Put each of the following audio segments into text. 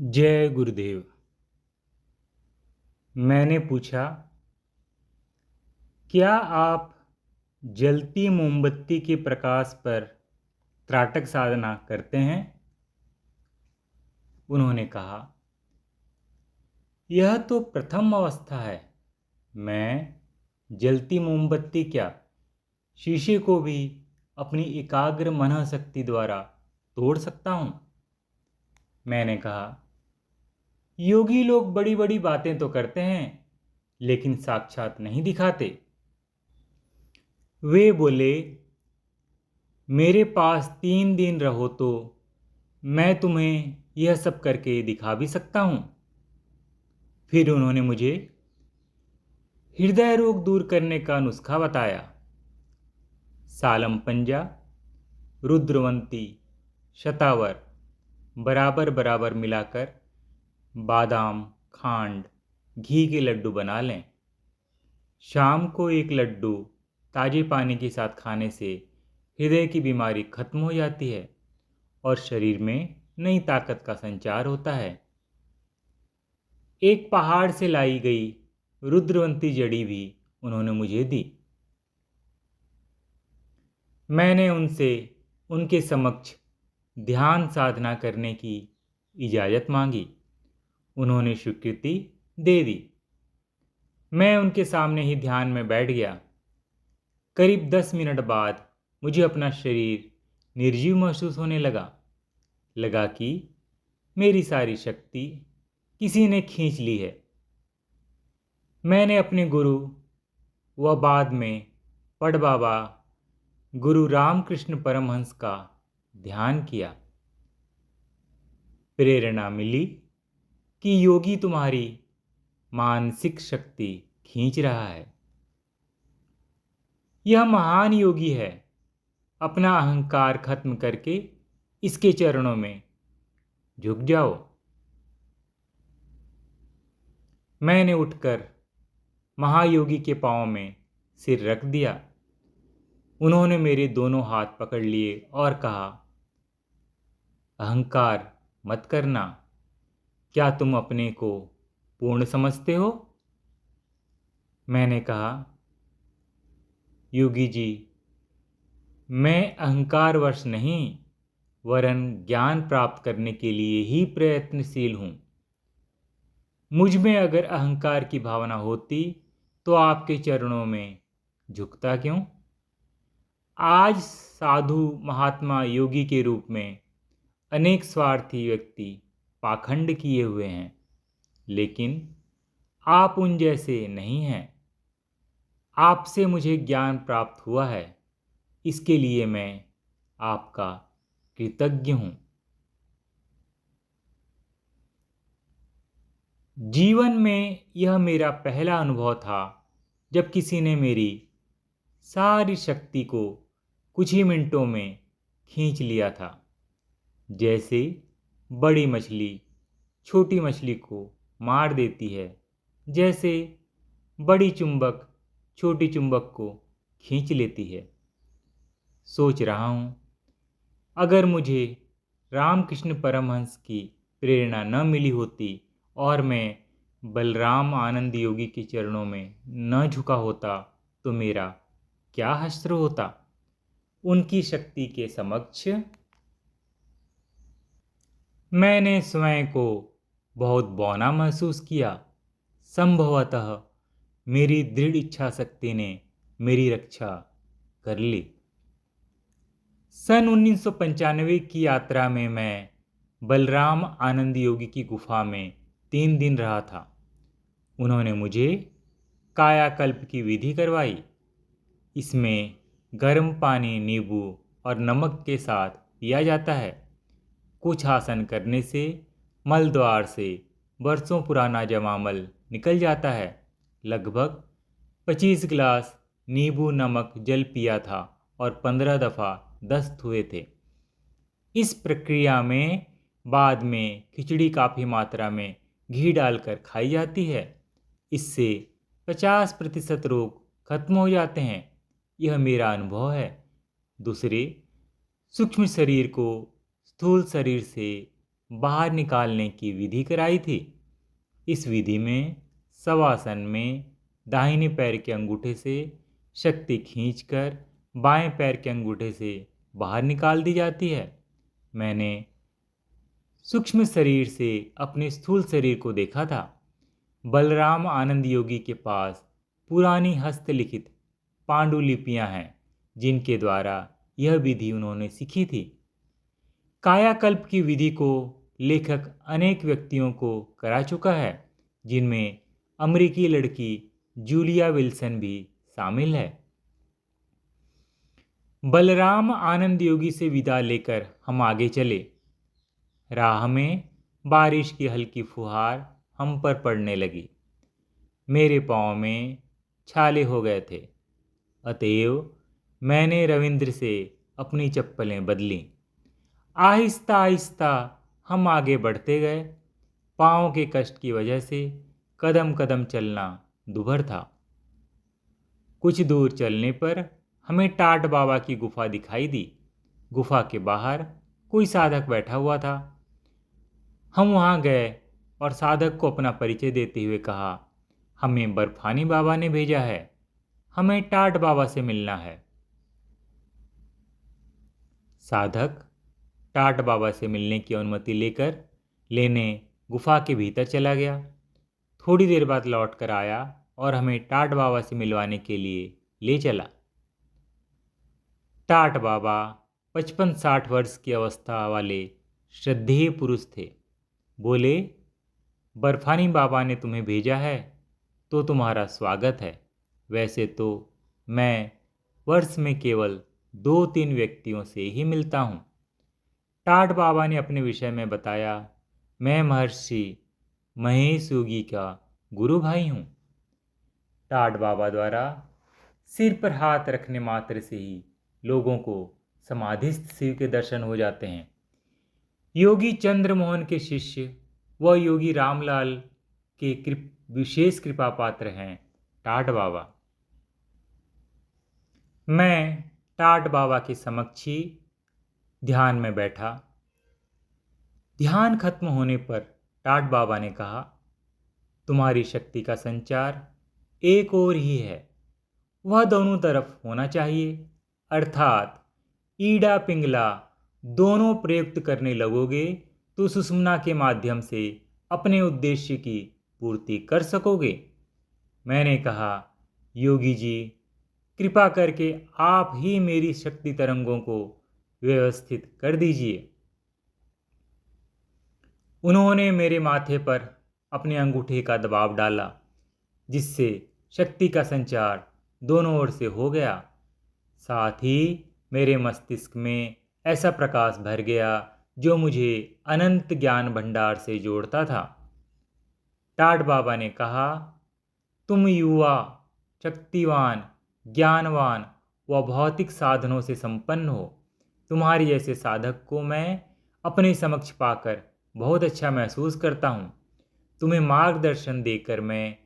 जय गुरुदेव। मैंने पूछा, क्या आप जलती मोमबत्ती के प्रकाश पर त्राटक साधना करते हैं? उन्होंने कहा, यह तो प्रथम अवस्था है। मैं जलती मोमबत्ती क्या, शीशे को भी अपनी एकाग्र मनः शक्ति द्वारा तोड़ सकता हूँ। मैंने कहा, योगी लोग बड़ी बड़ी बातें तो करते हैं, लेकिन साक्षात नहीं दिखाते। वे बोले, मेरे पास 3 दिन रहो तो मैं तुम्हें यह सब करके दिखा भी सकता हूँ। फिर उन्होंने मुझे हृदय रोग दूर करने का नुस्खा बताया। सालम पंजा, रुद्रवंती, शतावर बराबर बराबर मिलाकर बादाम, खांड, घी के लड्डू बना लें। शाम को एक लड्डू ताजे पानी के साथ खाने से हृदय की बीमारी खत्म हो जाती है और शरीर में नई ताकत का संचार होता है। एक पहाड़ से लाई गई रुद्रवंती जड़ी भी उन्होंने मुझे दी। मैंने उनसे उनके समक्ष ध्यान साधना करने की इजाज़त मांगी। उन्होंने स्वीकृति दे दी। मैं उनके सामने ही ध्यान में बैठ गया। करीब 10 मिनट बाद मुझे अपना शरीर निर्जीव महसूस होने लगा कि मेरी सारी शक्ति किसी ने खींच ली है। मैंने अपने गुरु व बाद में पड़बाबा गुरु रामकृष्ण परमहंस का ध्यान किया। प्रेरणा मिली कि योगी तुम्हारी मानसिक शक्ति खींच रहा है। यह महान योगी है। अपना अहंकार खत्म करके इसके चरणों में झुक जाओ। मैंने उठकर महायोगी के पांव में सिर रख दिया। उन्होंने मेरे दोनों हाथ पकड़ लिए और कहा, अहंकार मत करना। क्या तुम अपने को पूर्ण समझते हो? मैंने कहा, योगी जी, मैं अहंकारवश नहीं वरन ज्ञान प्राप्त करने के लिए ही प्रयत्नशील हूँ। मुझ में अगर अहंकार की भावना होती तो आपके चरणों में झुकता क्यों? आज साधु महात्मा योगी के रूप में अनेक स्वार्थी व्यक्ति पाखंड किए हुए हैं, लेकिन आप उन जैसे नहीं हैं। आपसे मुझे ज्ञान प्राप्त हुआ है, इसके लिए मैं आपका कृतज्ञ हूँ। जीवन में यह मेरा पहला अनुभव था जब किसी ने मेरी सारी शक्ति को कुछ ही मिनटों में खींच लिया था। जैसे बड़ी मछली छोटी मछली को मार देती है, जैसे बड़ी चुंबक छोटी चुंबक को खींच लेती है। सोच रहा हूँ, अगर मुझे रामकृष्ण परमहंस की प्रेरणा न मिली होती और मैं बलराम आनंद योगी के चरणों में न झुका होता तो मेरा क्या हश्र होता। उनकी शक्ति के समक्ष मैंने स्वयं को बहुत बौना महसूस किया। संभवतः मेरी दृढ़ इच्छा शक्ति ने मेरी रक्षा कर ली। सन 1995 की यात्रा में मैं बलराम आनंद योगी की गुफा में 3 दिन रहा था। उन्होंने मुझे कायाकल्प की विधि करवाई। इसमें गर्म पानी नींबू और नमक के साथ पिया जाता है। कुछ आसन करने से मल द्वार से बरसों पुराना जमा मल निकल जाता है। लगभग 25 गिलास नींबू नमक जल पिया था और 15 दफ़ा दस्त हुए थे। इस प्रक्रिया में बाद में खिचड़ी काफ़ी मात्रा में घी डालकर खाई जाती है। इससे 50% रोग खत्म हो जाते हैं। यह मेरा अनुभव है। दूसरे, सूक्ष्म शरीर को स्थूल शरीर से बाहर निकालने की विधि कराई थी। इस विधि में शवासन में दाहिने पैर के अंगूठे से शक्ति खींचकर बाएं पैर के अंगूठे से बाहर निकाल दी जाती है। मैंने सूक्ष्म शरीर से अपने स्थूल शरीर को देखा था। बलराम आनंद योगी के पास पुरानी हस्तलिखित पांडुलिपियां हैं जिनके द्वारा यह विधि उन्होंने सीखी थी। कायाकल्प की विधि को लेखक अनेक व्यक्तियों को करा चुका है, जिनमें अमेरिकी लड़की जूलिया विल्सन भी शामिल है। बलराम आनंद योगी से विदा लेकर हम आगे चले। राह में बारिश की हल्की फुहार हम पर पड़ने लगी। मेरे पाँव में छाले हो गए थे, अतएव मैंने रविंद्र से अपनी चप्पलें बदलीं। आहिस्ता आहिस्ता हम आगे बढ़ते गए। पाँव के कष्ट की वजह से कदम कदम चलना दुभर था। कुछ दूर चलने पर हमें टाट बाबा की गुफा दिखाई दी। गुफा के बाहर कोई साधक बैठा हुआ था। हम वहाँ गए और साधक को अपना परिचय देते हुए कहा, हमें बर्फानी बाबा ने भेजा है, हमें टाट बाबा से मिलना है। साधक टाट बाबा से मिलने की अनुमति लेने गुफा के भीतर चला गया। थोड़ी देर बाद लौट कर आया और हमें टाट बाबा से मिलवाने के लिए ले चला। टाट बाबा 55-60 वर्ष की अवस्था वाले श्रद्धेय पुरुष थे। बोले, बर्फानी बाबा ने तुम्हें भेजा है तो तुम्हारा स्वागत है। वैसे तो मैं वर्ष में केवल 2-3 व्यक्तियों से ही मिलता हूँ। टाट बाबा ने अपने विषय में बताया, मैं महर्षि महेश योगी का गुरु भाई हूँ। टाट बाबा द्वारा सिर पर हाथ रखने मात्र से ही लोगों को समाधिस्थ शिव के दर्शन हो जाते हैं। योगी चंद्रमोहन के शिष्य व योगी रामलाल के विशेष कृपा पात्र हैं टाट बाबा। मैं टाट बाबा के समक्ष ही ध्यान में बैठा। ध्यान खत्म होने पर टाट बाबा ने कहा, तुम्हारी शक्ति का संचार एक ओर ही है, वह दोनों तरफ होना चाहिए, अर्थात ईड़ा पिंगला दोनों प्रयुक्त करने लगोगे तो सुषुम्ना के माध्यम से अपने उद्देश्य की पूर्ति कर सकोगे। मैंने कहा, योगी जी, कृपा करके आप ही मेरी शक्ति तरंगों को व्यवस्थित कर दीजिए। उन्होंने मेरे माथे पर अपने अंगूठे का दबाव डाला, जिससे शक्ति का संचार दोनों ओर से हो गया। साथ ही मेरे मस्तिष्क में ऐसा प्रकाश भर गया जो मुझे अनंत ज्ञान भंडार से जोड़ता था। टाट बाबा ने कहा, तुम युवा, शक्तिवान, ज्ञानवान व भौतिक साधनों से संपन्न हो। तुम्हारे जैसे साधक को मैं अपने समक्ष पाकर बहुत अच्छा महसूस करता हूँ। तुम्हें मार्गदर्शन देकर मैं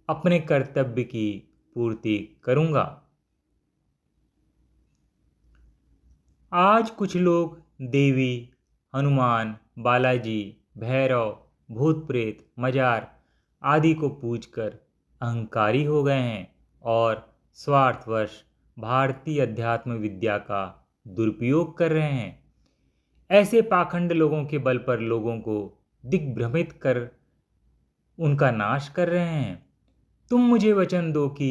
अपने कर्तव्य की पूर्ति करूँगा। आज कुछ लोग देवी, हनुमान, बालाजी, भैरव, भूत प्रेत, मजार आदि को पूजकर अहंकारी हो गए हैं और स्वार्थवश भारतीय अध्यात्म विद्या का दुरुपयोग कर रहे हैं। ऐसे पाखंड लोगों के बल पर लोगों को दिग्भ्रमित कर उनका नाश कर रहे हैं। तुम मुझे वचन दो कि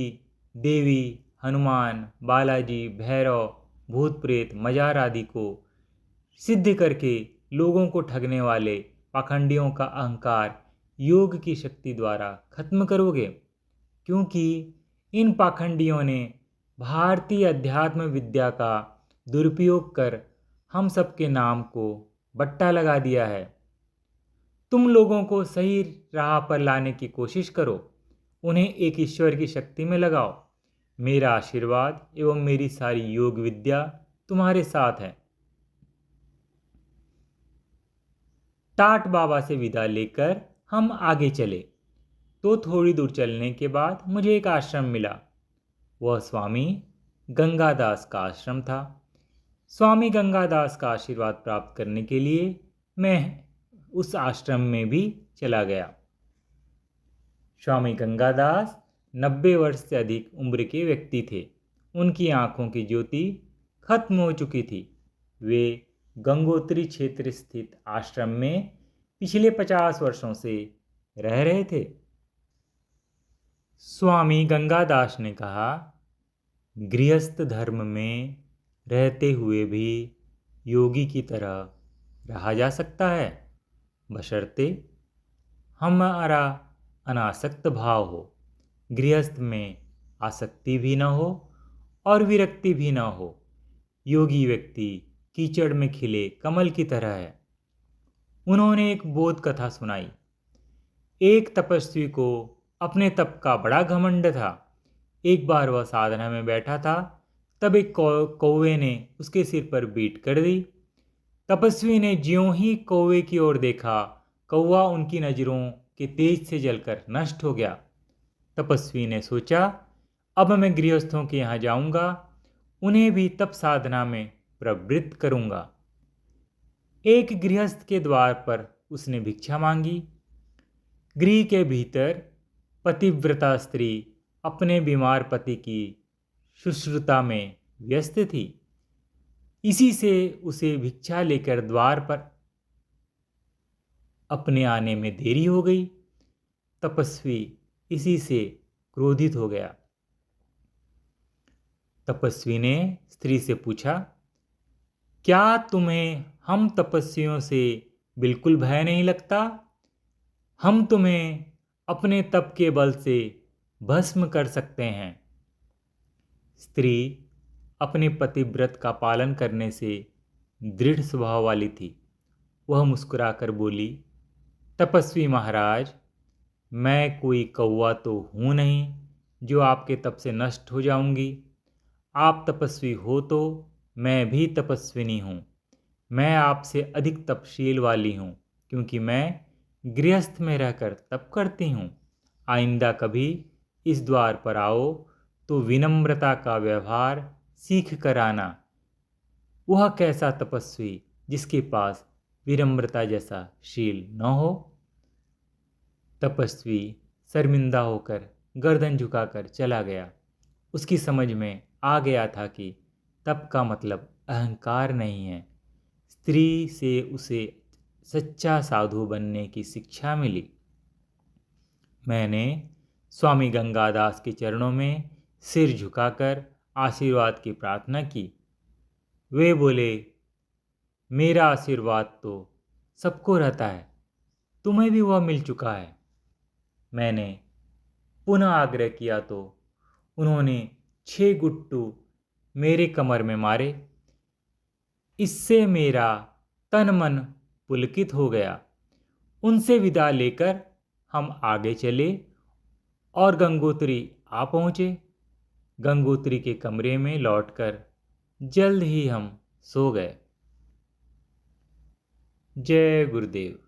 देवी, हनुमान, बालाजी, भैरव, भूत प्रेत, मजार आदि को सिद्ध करके लोगों को ठगने वाले पाखंडियों का अहंकार योग की शक्ति द्वारा खत्म करोगे, क्योंकि इन पाखंडियों ने भारतीय अध्यात्म विद्या का दुरुपयोग कर हम सबके नाम को बट्टा लगा दिया है। तुम लोगों को सही राह पर लाने की कोशिश करो, उन्हें एक ईश्वर की शक्ति में लगाओ। मेरा आशीर्वाद एवं मेरी सारी योग विद्या तुम्हारे साथ है। टाट बाबा से विदा लेकर हम आगे चले तो थोड़ी दूर चलने के बाद मुझे एक आश्रम मिला। वह स्वामी गंगादास का आश्रम था। स्वामी गंगादास का आशीर्वाद प्राप्त करने के लिए मैं उस आश्रम में भी चला गया। स्वामी गंगादास 90 वर्ष से अधिक उम्र के व्यक्ति थे। उनकी आंखों की ज्योति खत्म हो चुकी थी। वे गंगोत्री क्षेत्र स्थित आश्रम में पिछले 50 वर्षों से रह रहे थे। स्वामी गंगादास ने कहा, गृहस्थ धर्म में रहते हुए भी योगी की तरह रहा जा सकता है, बशर्ते हमारा अनासक्त भाव हो। गृहस्थ में आसक्ति भी न हो और विरक्ति भी न हो। योगी व्यक्ति कीचड़ में खिले कमल की तरह है। उन्होंने एक बोध कथा सुनाई। एक तपस्वी को अपने तप का बड़ा घमंड था। एक बार वह साधना में बैठा था, तब एक कौवे ने उसके सिर पर बीट कर दी। तपस्वी ने ज्यों ही कौवे की ओर देखा, कौवा उनकी नज़रों के तेज से जलकर नष्ट हो गया। तपस्वी ने सोचा, अब मैं गृहस्थों के यहाँ जाऊंगा, उन्हें भी तप साधना में प्रवृत्त करूंगा। एक गृहस्थ के द्वार पर उसने भिक्षा मांगी। गृह के भीतर पतिव्रता स्त्री अपने बीमार पति की शुश्रूषा में व्यस्त थी। इसी से उसे भिक्षा लेकर द्वार पर अपने आने में देरी हो गई। तपस्वी इसी से क्रोधित हो गया। तपस्वी ने स्त्री से पूछा, क्या तुम्हें हम तपस्वियों से बिल्कुल भय नहीं लगता? हम तुम्हें अपने तप के बल से भस्म कर सकते हैं। स्त्री अपने पतिव्रत का पालन करने से दृढ़ स्वभाव वाली थी। वह मुस्कुराकर बोली, तपस्वी महाराज, मैं कोई कौवा तो हूँ नहीं जो आपके तप से नष्ट हो जाऊंगी। आप तपस्वी हो तो मैं भी तपस्विनी हूँ। मैं आपसे अधिक तपशील वाली हूँ, क्योंकि मैं गृहस्थ में रहकर तप करती हूँ। आइंदा कभी इस द्वार पर आओ तो विनम्रता का व्यवहार सीख कर आना। वह कैसा तपस्वी जिसके पास विनम्रता जैसा शील न हो। तपस्वी शर्मिंदा होकर गर्दन झुकाकर चला गया। उसकी समझ में आ गया था कि तप का मतलब अहंकार नहीं है। स्त्री से उसे सच्चा साधु बनने की शिक्षा मिली। मैंने स्वामी गंगादास के चरणों में सिर झुकाकर आशीर्वाद की प्रार्थना की। वे बोले, मेरा आशीर्वाद तो सबको रहता है, तुम्हें भी वह मिल चुका है। मैंने पुनः आग्रह किया तो उन्होंने 6 गुट्टू मेरे कमर में मारे। इससे मेरा तन मन पुलकित हो गया। उनसे विदा लेकर हम आगे चले और गंगोत्री आ पहुँचे। गंगोत्री के कमरे में लौटकर जल्द ही हम सो गए। जय गुरुदेव।